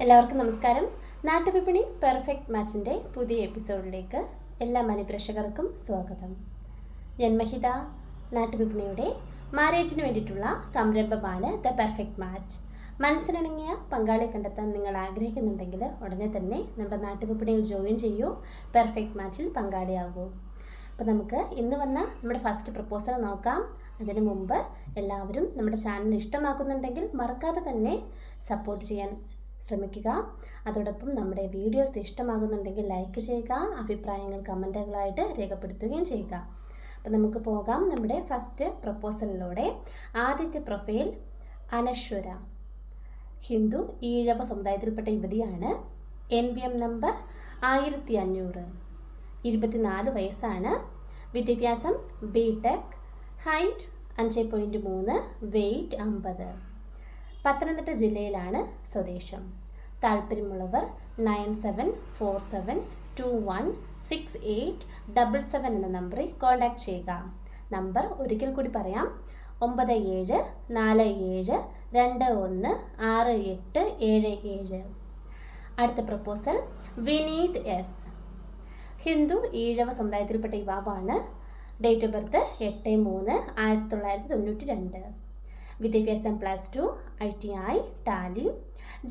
എല്ലാവർക്കും നമസ്കാരം. നാട്ടുവിപണി പെർഫെക്റ്റ് മാച്ചിൻ്റെ പുതിയ എപ്പിസോഡിലേക്ക് എല്ലാ മാന്യപ്രേക്ഷകർക്കും സ്വാഗതം. ഞാൻ മഹിത. നാട്ടുവിപണിയുടെ മാരേജിന് വേണ്ടിയിട്ടുള്ള സംരംഭമാണ് ദ പെർഫെക്റ്റ് മാച്ച്. മനസ്സിനിണങ്ങിയ പങ്കാളിയെ കണ്ടെത്താൻ നിങ്ങൾ ആഗ്രഹിക്കുന്നുണ്ടെങ്കിൽ ഉടനെ തന്നെ നമ്മുടെ നാട്ടുവിപണിയിൽ ജോയിൻ ചെയ്യൂ, പെർഫെക്റ്റ് മാച്ചിൽ പങ്കാളിയാകൂ. അപ്പോൾ നമുക്ക് ഇന്ന് വന്ന നമ്മുടെ ഫസ്റ്റ് പ്രപ്പോസൽ നോക്കാം. അതിനു മുമ്പ് എല്ലാവരും നമ്മുടെ ചാനൽ ഇഷ്ടമാക്കുന്നുണ്ടെങ്കിൽ മറക്കാതെ തന്നെ സപ്പോർട്ട് ചെയ്യാൻ ശ്രമിക്കുക. അതോടൊപ്പം നമ്മുടെ വീഡിയോസ് ഇഷ്ടമാകുന്നുണ്ടെങ്കിൽ ലൈക്ക് ചെയ്യുക, അഭിപ്രായങ്ങൾ കമൻറ്റുകളായിട്ട് രേഖപ്പെടുത്തുകയും ചെയ്യുക. അപ്പോൾ നമുക്ക് പോകാം നമ്മുടെ ഫസ്റ്റ് പ്രപ്പോസലിലൂടെ. ആദ്യത്തെ പ്രൊഫൈൽ അനശ്വര, ഹിന്ദു ഈഴവ സമുദായത്തിൽപ്പെട്ട യുവതിയാണ്. NVM നമ്പർ 1500, 24 വയസ്സാണ്. വിദ്യാഭ്യാസം BTech, ഹൈറ്റ് 5.3, വെയ്റ്റ് 50. പത്തനംതിട്ട ജില്ലയിലാണ് സ്വദേശം. താല്പര്യമുള്ളവർ 9747216877 എന്ന നമ്പറിൽ കോൺടാക്റ്റ് ചെയ്യുക. നമ്പർ ഒരിക്കൽ കൂടി പറയാം: 9747216877. അടുത്ത പ്രപ്പോസൽ വിനീത് S, ഹിന്ദു ഈഴവ സമുദായത്തിൽപ്പെട്ട യുവാവാണ്. Date of birth 8/3/1992. വിദ്യാഭ്യാസം +2, ITI, Tally.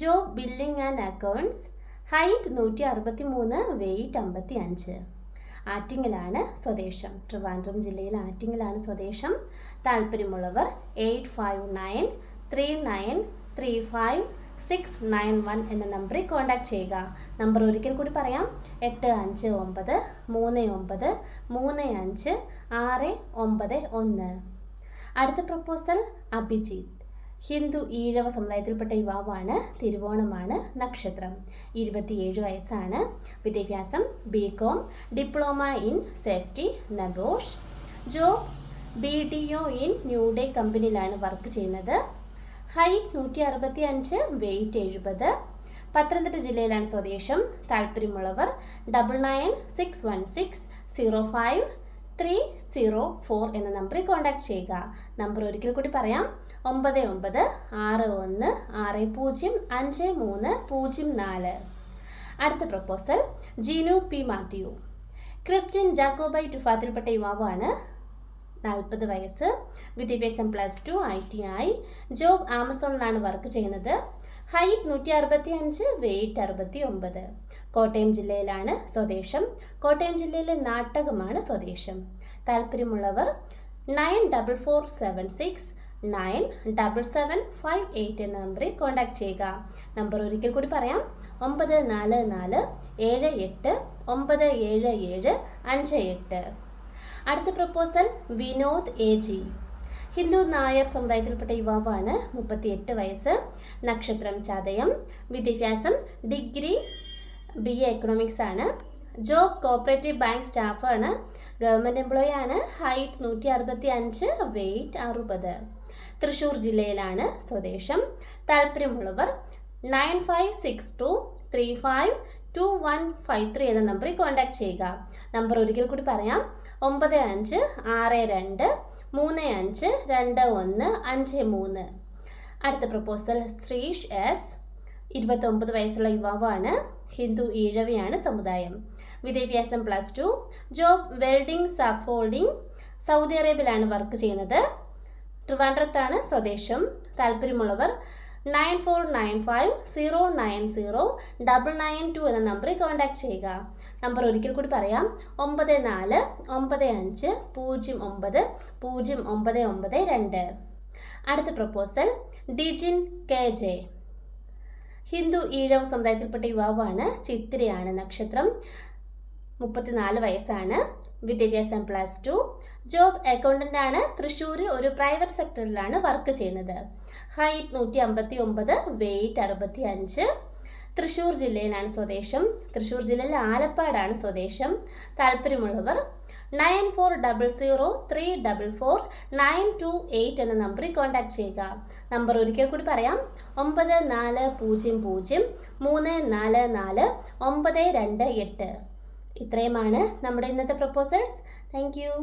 Job billing and accounts. Height 163, weight 55. ആറ്റിങ്ങലാണ് സ്വദേശം. ട്രിവാൻഡ്രം ജില്ലയിൽ ആറ്റിങ്ങലാണ് സ്വദേശം. താല്പര്യമുള്ളവർ 859493535691 എന്ന നമ്പറിൽ കോൺടാക്റ്റ് ചെയ്യുക. നമ്പർ ഒരിക്കൽ കൂടി പറയാം: 8593935691. അടുത്ത പ്രപ്പോസൽ അഭിജിത്ത്, ഹിന്ദു ഈഴവ സമുദായത്തിൽപ്പെട്ട യുവാവാണ്. തിരുവോണമാണ് നക്ഷത്രം. 27 വയസ്സാണ്. വിദ്യാഭ്യാസം BCom, ഡിപ്ലോമ ഇൻ സേഫ്റ്റി നഗോഷ്. Job BDO in new day കമ്പനിയിലാണ് വർക്ക് ചെയ്യുന്നത്. Height 165, weight 70. പത്തനംതിട്ട ജില്ലയിലാണ് സ്വദേശം. താല്പര്യമുള്ളവർ 9961605304 എന്ന നമ്പറിൽ കോൺടാക്റ്റ് ചെയ്യുക. നമ്പർ ഒരിക്കൽ കൂടി പറയാം: 9961605304. അടുത്ത proposal Jinu P Mathew, Christian Jacobite വിഭാഗത്തിൽപ്പെട്ട യുവാവാണ്. 40 വയസ്സ്. വിദ്യാഭ്യാസം +2, ITI. ജോബ് ആമസോണിലാണ് വർക്ക് ചെയ്യുന്നത്. Height 165, weight 69. കോട്ടയം ജില്ലയിലാണ് സ്വദേശം. കോട്ടയം ജില്ലയിലെ നാട്ടകമാണ് സ്വദേശം. താല്പര്യമുള്ളവർ 9447697758 എന്ന നമ്പറിൽ കോൺടാക്റ്റ് ചെയ്യുക. നമ്പർ ഒരിക്കൽ കൂടി പറയാം: 9447789758. അടുത്ത പ്രപ്പോസൽ വിനോദ് AG, ഹിന്ദു നായർ സമുദായത്തിൽപ്പെട്ട യുവാവാണ്. 38 വയസ്സ്. നക്ഷത്രം ചതയം. വിദ്യാഭ്യാസം ഡിഗ്രി BA എക്കണോമിക്സ് ആണ്. ജോബ് കോപ്പറേറ്റീവ് ബാങ്ക് സ്റ്റാഫാണ്. ഗവൺമെൻറ് എംപ്ലോയി ആണ്. Height 165, weight 60. തൃശ്ശൂർ ജില്ലയിലാണ് സ്വദേശം. താല്പര്യമുള്ളവർ 9562352153 എന്ന നമ്പറിൽ കോൺടാക്റ്റ് ചെയ്യുക. നമ്പർ ഒരിക്കൽ കൂടി പറയാം: 9562352153. അടുത്ത പ്രപ്പോസൽ ശ്രീഷ് S, 29 വയസ്സുള്ള യുവാവാണ്. ഹിന്ദു ഈഴവയാണ് സമുദായം. വിദ്യാഭ്യാസം +2. Job welding scaffolding. സൗദി അറേബ്യയിലാണ് വർക്ക് ചെയ്യുന്നത്. ട്രിവാൻഡ്രത്താണ് സ്വദേശം. താല്പര്യമുള്ളവർ 9495090992 എന്ന നമ്പറിൽ കോൺടാക്റ്റ് ചെയ്യുക. നമ്പർ ഒരിക്കൽ കൂടി പറയാം: 9495090992. അടുത്ത പ്രപ്പോസൽ ഡിജിൻ KJ, ഹിന്ദു ഈഴവ സമുദായത്തിൽപ്പെട്ട യുവാവാണ്. ചിത്തിരയാണ് നക്ഷത്രം. 34 വയസ്സാണ്. വിദ്യാഭ്യാസം +2. ജോബ് അക്കൗണ്ടൻ്റ് ആണ്. തൃശ്ശൂർ ഒരു പ്രൈവറ്റ് സെക്ടറിലാണ് വർക്ക് ചെയ്യുന്നത്. Height 159, weight 65. തൃശ്ശൂർ ജില്ലയിലാണ് സ്വദേശം. തൃശ്ശൂർ ജില്ലയിലെ ആലപ്പാടാണ് സ്വദേശം. താല്പര്യമുള്ളവർ 9400344928 എന്ന നമ്പറിൽ കോൺടാക്റ്റ് ചെയ്യുക. നമ്പർ ഒരിക്കൽ കൂടി പറയാം: 9400344928. ഇത്രയുമാണ് നമ്മുടെ ഇന്നത്തെ പ്രപ്പോസൽസ്. Thank you.